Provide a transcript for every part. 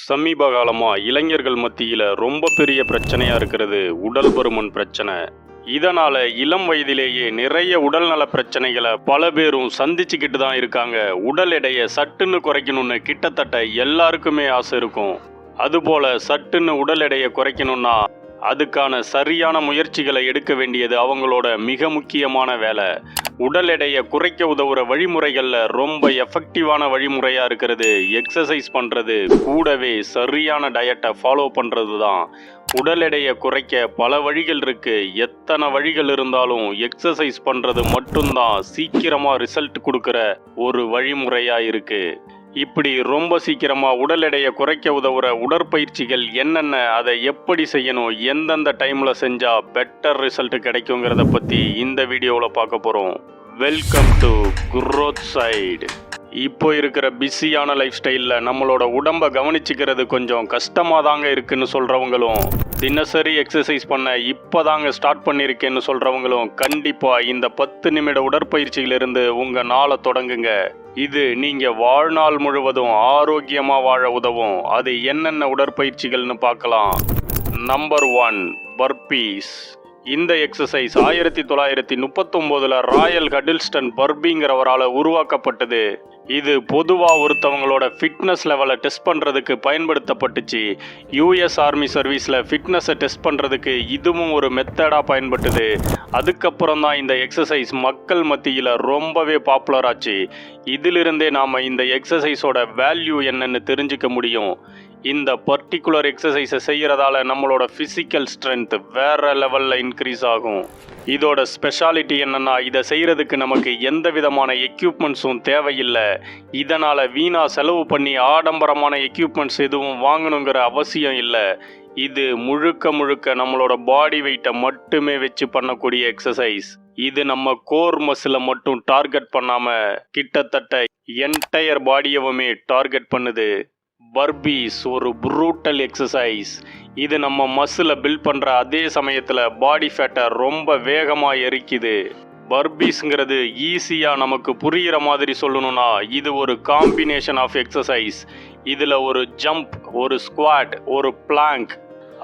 சமீப காலமா இளைஞர்கள் மத்தியில ரொம்ப பெரிய பிரச்சனையா இருக்கிறது உடல் பருமன் பிரச்சனை. இதனால இளம் வயதிலேயே நிறைய உடல்நல பிரச்சனைகளை பல பேரும் சந்திச்சுக்கிட்டு தான் இருக்காங்க. உடல் எடையை சட்டுன்னு குறைக்கணும்னு கிட்டத்தட்ட எல்லாருக்குமே ஆசை இருக்கும். அதுபோல சட்டுன்னு உடல் எடையை குறைக்கணும்னா அதுக்கான சரியான முயற்சிகளை எடுக்க வேண்டியது அவங்களோட மிக முக்கியமான வேலை. உடல் எடையை குறைக்க உதவுற வழிமுறைகளில் ரொம்ப எஃபெக்டிவான வழிமுறையாக இருக்கிறது எக்ஸசைஸ் பண்ணுறது, கூடவே சரியான டயட்டை ஃபாலோ பண்ணுறது தான். உடல் எடையை குறைக்க பல வழிகள் இருக்குது. எத்தனை வழிகள் இருந்தாலும் எக்ஸசைஸ் பண்ணுறது மட்டும்தான் சீக்கிரமாக ரிசல்ட் கொடுக்குற ஒரு வழிமுறையாக இருக்குது. இப்படி ரொம்ப சீக்கிரமாக உடல் எடையை குறைக்க உதவுற உடற்பயிற்சிகள் என்னென்ன, அதை எப்படி செய்யணும், எந்தெந்த டைமில் செஞ்சால் பெட்டர் ரிசல்ட் கிடைக்குங்கிறத பற்றி இந்த வீடியோவில் பார்க்க போகிறோம். Welcome to growth side. இப்போ இருக்கிற பிஸியான லைஃப் ஸ்டைலில் நம்மளோட உடம்பை கவனிச்சுக்கிறது கொஞ்சம் கஷ்டமாக தாங்க இருக்குன்னு சொல்கிறவங்களும், தினசரி எக்ஸசைஸ் பண்ண இப்போ தாங்க ஸ்டார்ட் பண்ணியிருக்கேன்னு சொல்கிறவங்களும் கண்டிப்பாக இந்த 10 நிமிட உடற்பயிற்சியிலிருந்து உங்கள் நாளை தொடங்குங்க. இது நீங்கள் வாழ்நாள் முழுவதும் ஆரோக்கியமாக வாழ உதவும். அது என்னென்ன உடற்பயிற்சிகள்னு பார்க்கலாம். Number 1, burpees. இந்த எக்ஸசைஸ் 1939 ராயல் ஹடில்ஸ்டன் பர்பிங்கிறவரால் உருவாக்கப்பட்டது. இது பொதுவாக ஒருத்தவங்களோட ஃபிட்னஸ் லெவலை டெஸ்ட் பண்ணுறதுக்கு பயன்படுத்தப்பட்டுச்சு. யூஎஸ் ஆர்மி சர்வீஸில் ஃபிட்னஸை டெஸ்ட் பண்ணுறதுக்கு இதுவும் ஒரு மெத்தடாக பயன்பட்டுது. அதுக்கப்புறம் தான் இந்த எக்ஸசைஸ் மக்கள் மத்தியில் ரொம்பவே பாப்புலர் ஆச்சு. இதிலிருந்தே நாம் இந்த எக்ஸசைஸோட வேல்யூ என்னன்னு தெரிஞ்சுக்க முடியும். இந்த பர்டிகுலர் எக்ஸசைஸை செய்கிறதால நம்மளோட ஃபிசிக்கல் ஸ்ட்ரென்த் வேறு லெவலில் இன்க்ரீஸ் ஆகும். இதோட ஸ்பெஷாலிட்டி என்னென்னா, இதை செய்கிறதுக்கு நமக்கு எந்த விதமான எக்யூப்மெண்ட்ஸும் தேவையில்லை. இதனால் வீணாக செலவு பண்ணி ஆடம்பரமான எக்யூப்மெண்ட்ஸ் எதுவும் வாங்கணுங்கிற அவசியம் இல்லை. இது முழுக்க நம்மளோட பாடி வெயிட்டை மட்டுமே வச்சு பண்ணக்கூடிய எக்ஸசைஸ். இது நம்ம கோர் மசிலை மட்டும் டார்கெட் பண்ணாமல் கிட்டத்தட்ட என்டையர் பாடியவுமே டார்கெட் பண்ணுது. பர்பீஸ் ஒரு ப்ரூட்டல் எக்ஸசைஸ். இது நம்ம மசிலை பில்ட் பண்ணுற அதே சமயத்தில் பாடி ஃபேட்டை ரொம்ப வேகமாக எரிக்குது. பர்பீஸுங்கிறது ஈஸியாக நமக்கு புரிகிற மாதிரி சொல்லணும்னா, இது ஒரு காம்பினேஷன் ஆஃப் எக்ஸசைஸ். இதில் ஒரு ஜம்ப், ஒரு ஸ்குவாட், ஒரு பிளாங்க்,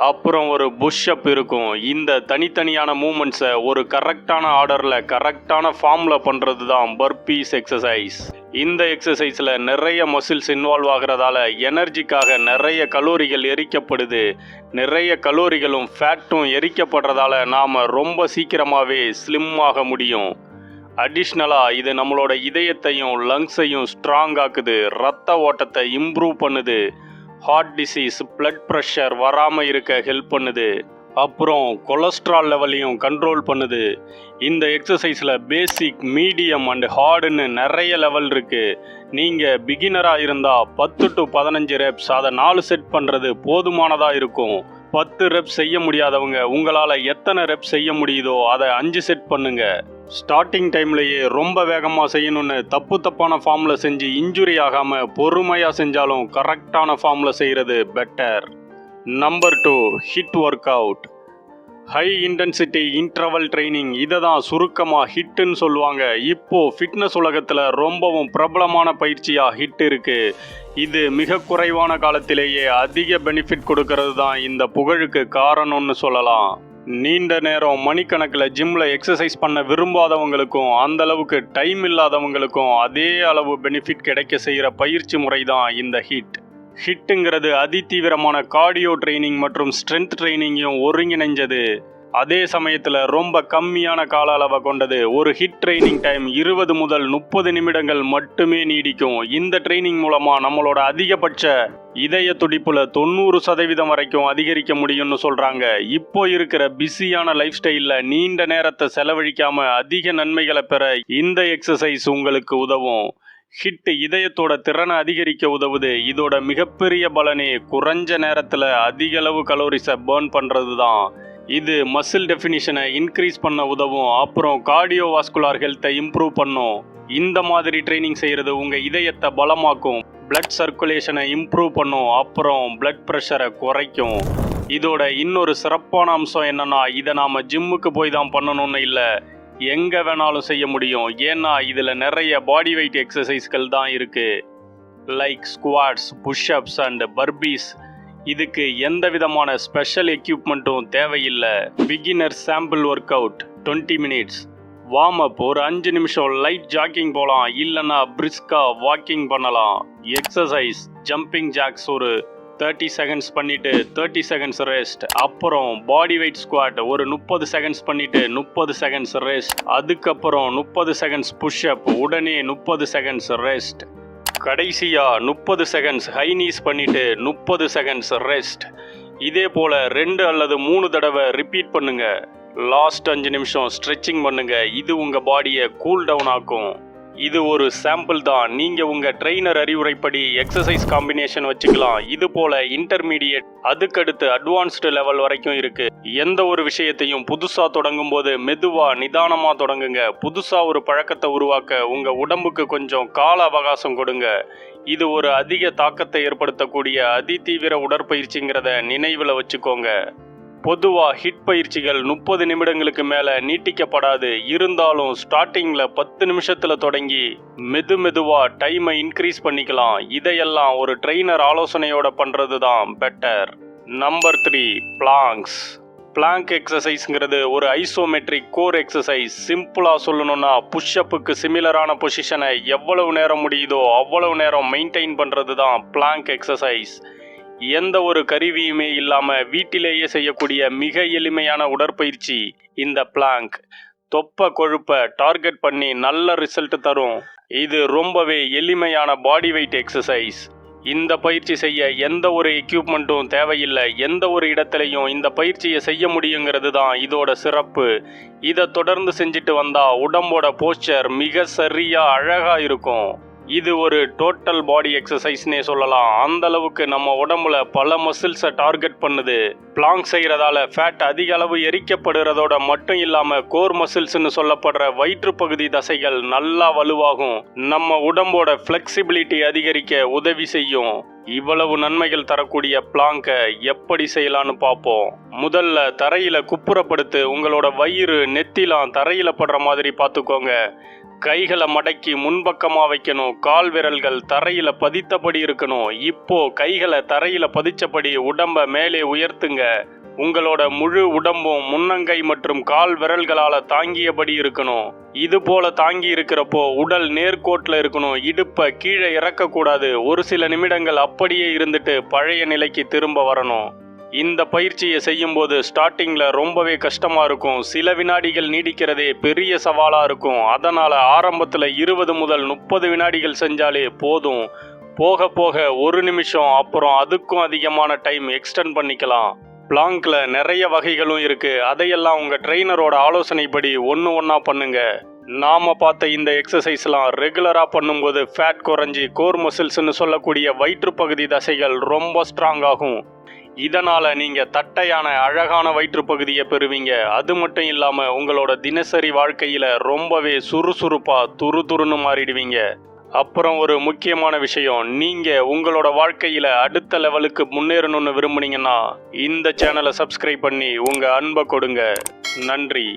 அப்புறம் ஒரு புஷ்அப் இருக்கும். இந்த தனித்தனியான மூமெண்ட்ஸை ஒரு கரெக்டான ஆர்டரில் கரெக்டான ஃபார்மில் பண்ணுறது தான் பர்பீஸ் எக்ஸசைஸ். இந்த எக்ஸசைஸில் நிறைய மசில்ஸ் இன்வால்வ் ஆகிறதால எனர்ஜிக்காக நிறைய கலோரிகள் எரிக்கப்படுது. நிறைய கலோரிகளும் ஃபேட்டும் எரிக்கப்படுறதால நாம் ரொம்ப சீக்கிரமாகவே ஸ்லிம் ஆக முடியும். அடிஷ்னலாக இது நம்மளோட இதயத்தையும் லங்ஸையும் ஸ்ட்ராங் ஆக்குது. ரத்த ஓட்டத்தை இம்ப்ரூவ் பண்ணுது. ஹார்ட் டிசீஸ், பிளட் ப்ரெஷர் வராமல் இருக்க ஹெல்ப் பண்ணுது. அப்புறம் கொலஸ்ட்ரால் லெவலையும் கண்ட்ரோல் பண்ணுது. இந்த எக்ஸசைஸில் பேசிக், மீடியம் அண்ட் ஹார்டுன்னு நிறைய லெவல் இருக்குது. நீங்கள் பிகினராக இருந்தால் 10 to 15 ரெப்ஸ், அதை 4 செட் பண்ணுறது போதுமானதாக இருக்கும். 10 ரெப்ஸ் செய்ய முடியாதவங்க உங்களால் எத்தனை ரெப்ஸ் செய்ய முடியுதோ அதை 5 செட் பண்ணுங்க. ஸ்டார்டிங் டைம்லேயே ரொம்ப வேகமாக செய்யணும்னு தப்பான ஃபார்மில் செஞ்சு இன்ஜுரி ஆகாமல் பொறுமையாக செஞ்சாலும் கரெக்டான ஃபார்மில் செய்கிறது better. Number 2, hit work out. High intensity interval training, இதை தான் சுருக்கமாக ஹிட்டுன்னு சொல்லுவாங்க. இப்போது ஃபிட்னஸ் உலகத்தில் ரொம்பவும் பிரபலமான பயிற்சியாக ஹிட் இருக்குது. இது மிக குறைவான காலத்திலேயே அதிக பெனிஃபிட் கொடுக்கறது தான் இந்த புகழுக்கு காரணம்னு சொல்லலாம். நீண்ட நேரம் மணிக்கணக்கில் ஜிம்மில் எக்ஸசைஸ் பண்ண விரும்பாதவங்களுக்கும் அந்தளவுக்கு டைம் இல்லாதவங்களுக்கும் அதே அளவு பெனிஃபிட் கிடைக்க செய்கிற பயிற்சி முறை தான் இந்த ஹிட். ஹிட்டுங்கிறது அதிதீவிரமான கார்டியோ ட்ரைனிங் மற்றும் ஸ்ட்ரென்த் ட்ரைனிங்கையும் ஒருங்கிணைஞ்சது. அதே சமயத்தில் ரொம்ப கம்மியான கால அளவை கொண்டது. ஒரு ஹிட் ட்ரைனிங் டைம் 20 முதல் 30 நிமிடங்கள் மட்டுமே நீடிக்கும். இந்த ட்ரைனிங் மூலமாக நம்மளோட அதிகபட்ச இதய துடிப்பில் 90% வரைக்கும் அதிகரிக்க முடியும்னு சொல்கிறாங்க. இப்போ இருக்கிற பிஸியான லைஃப் ஸ்டைலில் நீண்ட நேரத்தை செலவழிக்காமல் அதிக நன்மைகளை பெற இந்த எக்ஸசைஸ் உங்களுக்கு உதவும். ஹிட் இதயத்தோட திறனை அதிகரிக்க உதவுது. இதோட மிகப்பெரிய பலனே குறைஞ்ச நேரத்தில் அதிக அளவு கலோரிஸை பர்ன் பண்ணுறது தான். இது மசில் டெஃபினிஷனை இன்க்ரீஸ் பண்ண உதவும். அப்புறம் கார்டியோவாஸ்குலார் ஹெல்த்தை இம்ப்ரூவ் பண்ணும். இந்த மாதிரி ட்ரைனிங் செய்கிறது உங்கள் இதயத்தை பலமாக்கும், பிளட் சர்க்குலேஷனை இம்ப்ரூவ் பண்ணும், அப்புறம் பிளட் ப்ரெஷரை குறைக்கும். இதோட இன்னொரு சிறப்பான அம்சம் என்னன்னா, இதை நாம் ஜிம்முக்கு போய் தான் பண்ணணும்னு இல்லை, எங்கே வேணாலும் செய்ய முடியும். ஏன்னா இதில் நிறைய பாடி வெயிட் எக்ஸசைஸ்கள் தான் இருக்குது. Like squads, push-ups and burpees. இதுக்கு எந்த விதமான ஸ்பெஷல் எக்யூப்மெண்ட்டும் தேவையில்லை. Beginner sample work out 20 minutes. Warm up ஒரு 5 நிமிஷம் லைட் ஜாக்கிங் போகலாம், இல்லைன்னா பிரிஸ்கா வாக்கிங் பண்ணலாம். எக்ஸசைஸ் ஜம்பிங் ஜாக்ஸ் ஒரு 30 செகண்ட்ஸ் பண்ணிட்டு 30 செகண்ட்ஸ் ரெஸ்ட். அப்புறம் பாடி வெயிட் ஸ்குவாட் ஒரு 30 செகண்ட்ஸ் பண்ணிட்டு 30 செகண்ட்ஸ் ரெஸ்ட். அதுக்கப்புறம் 30 செகண்ட்ஸ் புஷ்அப், உடனே 30 செகண்ட்ஸ் ரெஸ்ட். கடைசியா 30 செகண்ட்ஸ் ஹை நீஸ் பண்ணிட்டு 30 செகண்ட்ஸ் ரெஸ்ட். இதே போல 2 அல்லது 3 தடவை ரிப்பீட் பண்ணுங்க. லாஸ்ட் 5 நிமிஷம் ஸ்ட்ரெச்சிங் பண்ணுங்க. இது உங்க பாடியை கூல் டவுன் ஆக்கும். இது ஒரு சாம்பிள் தான். நீங்க உங்க ட்ரெயினர் அறிவுரைப்படி எக்ஸசைஸ் காம்பினேஷன் வச்சுக்கலாம். இது போல இன்டர்மீடியேட், அதுக்கடுத்து அட்வான்ஸ்டு லெவல் வரைக்கும் இருக்கு. எந்த ஒரு விஷயத்தையும் புதுசா தொடங்கும் போது மெதுவா நிதானமா தொடங்குங்க. புதுசா ஒரு பழக்கத்தை உருவாக்க உங்க உடம்புக்கு கொஞ்சம் கால அவகாசம் கொடுங்க. இது ஒரு அதிக தாக்கத்தை ஏற்படுத்தக்கூடிய அதிதீவிர உடற்பயிற்சிங்கிறத நினைவில் வச்சுக்கோங்க. பொதுவா ஹிட் பயிற்சிகள் 30 நிமிடங்களுக்கு மேல நீட்டிக்கப்படாது. இருந்தாலும் ஸ்டார்டிங்ல 10 நிமிஷத்துல தொடங்கி மெதுவா டைமை இன்க்ரீஸ் பண்ணிக்கலாம். இதையெல்லாம் ஒரு ட்ரெயினர் ஆலோசனையோட பண்றது தான் பெட்டர். Number 3, planks. பிளாங்க் எக்ஸசைஸ்ங்கிறது ஒரு ஐசோமெட்ரிக் கோர் எக்ஸசைஸ். சிம்பிளா சொல்லணும்னா புஷ்அப்புக்கு சிமிலரான பொசிஷனை எவ்வளவு நேரம் முடியுதோ அவ்வளவு நேரம் மெயின்டைன் பண்றது தான் பிளாங்க் எக்ஸசைஸ். எந்த ஒரு கருவியுமே இல்லாம வீட்டிலேயே செய்யக்கூடிய மிக எளிமையான உடற்பயிற்சி இந்த பிளாங்க். தொப்பை கொழுப்பை டார்கெட் பண்ணி நல்ல ரிசல்ட் தரும். இது ரொம்பவே எளிமையான பாடி வெயிட் எக்ஸசைஸ். இந்த பயிற்சி செய்ய எந்த ஒரு எக்யூப்மெண்ட்டும் தேவையில்லை. எந்த ஒரு இடத்துலையும் இந்த பயிற்சியை செய்ய முடியுங்கிறது தான் இதோட சிறப்பு. இதை தொடர்ந்து செஞ்சுட்டு வந்தா உடம்போட போஸ்டர் மிக சரியா அழகா இருக்கும். இது ஒரு டோட்டல் பாடி எக்ஸசைஸ்னே சொல்லலாம். அந்த அளவுக்கு நம்ம உடம்புல பல மசில்ஸை டார்கெட் பண்ணுது. பிளாங்க் செய்யறதால ஃபேட் அதிக அளவு எரிக்கப்படுறதோட மட்டும் இல்லாம கோர் மசில்ஸ்னு சொல்லப்படுற வயிற்று பகுதி தசைகள் நல்லா வலுவாகும். நம்ம உடம்போட ஃபிளெக்சிபிலிட்டி அதிகரிக்க உதவி செய்யும். இவ்வளவு நன்மைகள் தரக்கூடிய பிளாங்கை எப்படி செய்யலான்னு பார்ப்போம். முதல்ல தரையில குப்புறப்படுத்து. உங்களோட வயிறு நெத்திலாம் தரையில படுற மாதிரி பார்த்துக்கோங்க. கைகளை மடக்கி முன்பக்கமா வைக்கணும். கால் விரல்கள் தரையில பதித்தபடி இருக்கணும். இப்போ கைகளை தரையில பதிச்சபடி உடம்ப மேலே உயர்த்துங்க. உங்களோட முழு உடம்பும் முன்னங்கை மற்றும் கால் விரல்களால தாங்கியபடி இருக்கணும். இது போல தாங்கி இருக்கிறப்போ உடல் நேர்கோட்டில் இருக்கணும். இடுப்பை கீழே இறக்க கூடாது. ஒரு சில நிமிடங்கள் அப்படியே இருந்துட்டு பழைய நிலைக்கு திரும்ப வரணும். இந்த பயிற்சியை செய்யும்போது ஸ்டார்டிங்கில் ரொம்பவே கஷ்டமாக இருக்கும். சில வினாடிகள் நீடிக்கிறதே பெரிய சவாலாக இருக்கும். அதனால் ஆரம்பத்தில் 20 முதல் 30 வினாடிகள் செஞ்சாலே போதும். போக போக 1 நிமிஷம், அப்புறம் அதுக்கும் அதிகமான டைம் எக்ஸ்டெண்ட் பண்ணிக்கலாம். பிளாங்க்ல நிறைய வகைகளும் இருக்குது. அதையெல்லாம் உங்கள் ட்ரெயினரோட ஆலோசனைப்படி ஒன்றா பண்ணுங்க. நாம பார்த்த இந்த எக்ஸசைஸ்லாம் ரெகுலராக பண்ணும்போது ஃபேட் குறைஞ்சி கோர் மசில்ஸ்னு சொல்லக்கூடிய வயிற்றுப்பகுதி தசைகள் ரொம்ப ஸ்ட்ராங் ஆகும். இதனால நீங்க தட்டையான அழகான வயிற்றுப்பகுதியை பெறுவீங்க. அது மட்டும் இல்லாம உங்களோட தினசரி வாழ்க்கையில ரொம்பவே சுறுசுறுப்பா துருதுருன்னு மாறிடுவீங்க. அப்புறம் ஒரு முக்கியமான விஷயம், நீங்க உங்களோட வாழ்க்கையில அடுத்த லெவலுக்கு முன்னேறணும்னு விரும்புனீங்கன்னா இந்த சேனலை சப்ஸ்கிரைப் பண்ணி உங்க அன்பை கொடுங்க. நன்றி.